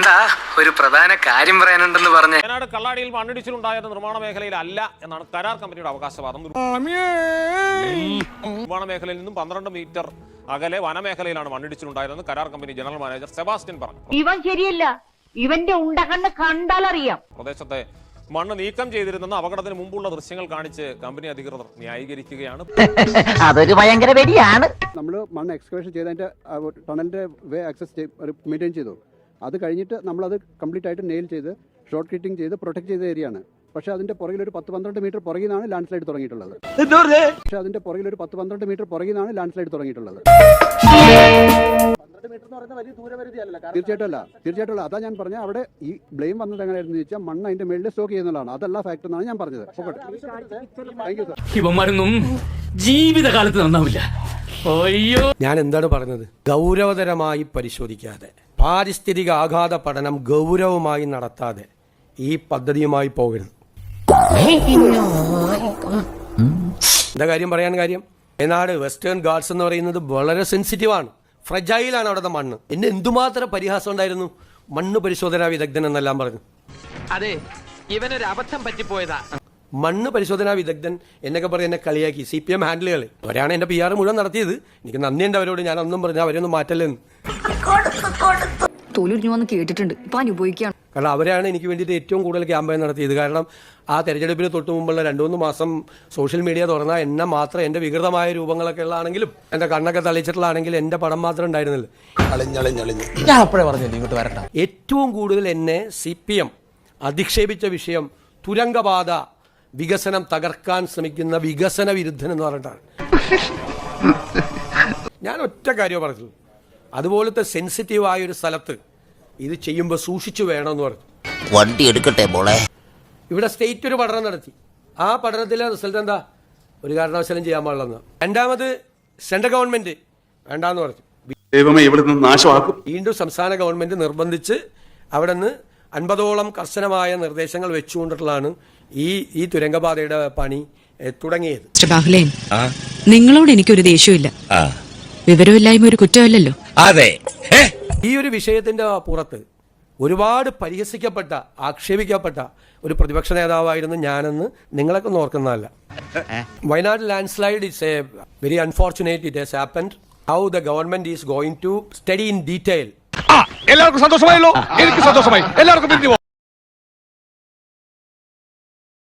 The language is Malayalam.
എന്താ ഒരു പ്രധാന കാര്യം പറയാനുണ്ടെന്ന് പറഞ്ഞ്. വയനാട് കള്ളാടിയിൽ മണ്ണിടിച്ചിലുണ്ടായത് നിർമ്മാണ മേഖലയിലല്ല എന്നാണ് കരാർ കമ്പനിയുടെ അവകാശവാദം. നിർമ്മാണ മേഖലയിൽ നിന്നും 12 മീറ്റർ അകലെ വനമേഖലയിലാണ് മണ്ണിടിച്ചിലുണ്ടായതെന്ന് കരാർ കമ്പനി ജനറൽ മാനേജർ സെബാസ്റ്റ്യൻ പറഞ്ഞു. ഇവൻ ശരിയല്ല, ഇവന്റെ ഉണ്ടകണ്ണ് കണ്ടാലറിയാം. പ്രദേശത്തെ മണ്ണ് നീക്കം ചെയ്തിരുന്നെന്ന് അപകടത്തിന് മുമ്പുള്ള ദൃശ്യങ്ങൾ കാണിച്ച് കമ്പനി അധികൃതർ ന്യായീകരിക്കുകയാണ്. അതൊരു ഭയങ്കര വെടിയാണ്. നമ്മൾ മണ്ണ് എക്സ്കവേഷൻ ചെയ്തതിൻ്റെ ടണലിൻ്റെ വേ ആക്സസ് മെയിൻറ്റെയിൻ ചെയ്തു. അത് കഴിഞ്ഞിട്ട് നമ്മളത് കംപ്ലീറ്റ് ആയിട്ട് നെയിൽ ചെയ്ത് ഷോർട്ട് കട്ടിങ് ചെയ്ത് പ്രൊട്ടക്ട് ചെയ്ത ഏരിയയാണ്. പക്ഷേ അതിൻ്റെ പുറകിൽ ഒരു 10-12 മീറ്റർ പുറകിൽ നിന്നാണ് ലാൻഡ് സ്ലൈഡ് തുടങ്ങിയിട്ടുള്ളത്. തീർച്ചയായിട്ടും അല്ല. അതാ ഞാൻ പറഞ്ഞ അവിടെ ഈ ബ്ലെയിം വന്നത് എങ്ങനെയായിരുന്നു ചോദിച്ചാൽ മണ്ണ് അതിന്റെ മേളിൽ സ്റ്റോക്ക് ചെയ്യുന്നതാണ്. അതല്ല ഫാക്ട് എന്നാണ് ഞാൻ പറഞ്ഞത്. ഇവന്മാരൊന്നും ജീവിതകാലത്ത് നന്നാവില്ല. ഞാൻ എന്താണ് പറഞ്ഞത്? ഗൗരവതരമായി പരിശോധിക്കാതെ, പാരിസ്ഥിതിക ആഘാത പഠനം ഗൗരവമായി നടത്താതെ ഈ പദ്ധതിയുമായി പോകരുത്. എന്താ കാര്യം പറയാൻ കാര്യം? വയനാട് വെസ്റ്റേൺ ഗാർഡ്സ് എന്ന് പറയുന്നത് വളരെ സെൻസിറ്റീവാണ്, ഫ്രജൈലാണ് അവിടുത്തെ മണ്ണ്. എന്നെ എന്തുമാത്രം പരിഹാസം ഉണ്ടായിരുന്നു. മണ്ണ് പരിശോധനാ വിദഗ്ധൻ എന്നെല്ലാം പറഞ്ഞു. അതെ, ഇവനൊരു അബദ്ധം പറ്റിപ്പോയതാ. മണ്ണ് പരിശോധനാ വിദഗ്ധൻ എന്നൊക്കെ പറഞ്ഞ് എന്നെ കളിയാക്കി CPM ഹാൻഡിലുകൾ. അവരാണ് എന്റെ PR മുഴുവൻ നടത്തിയത്. എനിക്ക് നന്ദിയുണ്ട് അവരോട്. ഞാൻ ഒന്നും പറഞ്ഞാൽ അവരൊന്നും മാറ്റല്ലെന്ന്. കേട്ടിട്ടുണ്ട്, ഇപ്പൊ അനുഭവിക്കുകയാണ്. കാരണം അവരാണ് എനിക്ക് വേണ്ടിയിട്ട് ഏറ്റവും കൂടുതൽ ക്യാമ്പയിൻ നടത്തിയത്. കാരണം ആ തെരഞ്ഞെടുപ്പിന് തൊട്ട് മുമ്പുള്ള 2-3 മാസം സോഷ്യൽ മീഡിയ തുറന്നാൽ എന്നെ മാത്രം, എൻ്റെ വികൃതമായ രൂപങ്ങളൊക്കെ ഉള്ളതാണെങ്കിലും എൻ്റെ കണ്ണൊക്കെ തളിച്ചിട്ടുള്ളതാണെങ്കിലും എൻ്റെ പടം മാത്രം ഉണ്ടായിരുന്നില്ല. ഏറ്റവും കൂടുതൽ എന്നെ CPM അധിക്ഷേപിച്ച വിഷയം തുരങ്കപാത വികസനം തകർക്കാൻ ശ്രമിക്കുന്ന വികസന വിരുദ്ധൻ എന്ന് പറഞ്ഞിട്ടാണ്. ഞാൻ ഒറ്റ കാര്യം പറഞ്ഞിട്ടുള്ളൂ, അതുപോലത്തെ സെൻസിറ്റീവായ ഒരു സ്ഥലത്ത് ഇത് ചെയ്യുമ്പോൾ സൂക്ഷിച്ചു വേണമെന്ന് പറഞ്ഞു. വണ്ടി എടുക്കട്ടെ മോളെ. ഇവിടെ സ്റ്റേറ്റ് ഒരു പഠനം നടത്തി. ആ പഠനത്തിലെ റിസൾട്ട് എന്താ? ഒരു കാരണവശാലും ചെയ്യാൻ പാടില്ലെന്ന്. രണ്ടാമത് സെൻട്രൽ ഗവൺമെന്റ് വേണ്ടാന്ന് പറഞ്ഞു. വീണ്ടും സംസ്ഥാന ഗവൺമെന്റ് നിർബന്ധിച്ച് അവിടെ നിന്ന് 50ഓളം കർശനമായ നിർദ്ദേശങ്ങൾ വെച്ചുകൊണ്ടിട്ടുള്ളതാണ് ഈ തുരങ്കപാതയുടെ പണി തുടങ്ങിയത്. നിങ്ങളോട് എനിക്കൊരു ദേഷ്യമില്ല. വിവരമില്ലായ്മ ഒരു കുറ്റമല്ലല്ലോ. അതെ, ഈ ഒരു വിഷയത്തിന്റെ പുറത്ത് ഒരുപാട് പരിഹസിക്കപ്പെട്ട, ആക്ഷേപിക്കപ്പെട്ട ഒരു പ്രതിപക്ഷ നേതാവായിരുന്നു ഞാനെന്ന് നിങ്ങളൊക്കെ ഓർക്കുന്നതല്ല. Wayanad landslide is a very unfortunate. It has happened. How the government is going to study in detail. എല്ലാവർക്കും സന്തോഷമായല്ലോ. എനിക്ക് സന്തോഷമായി. എല്ലാവർക്കും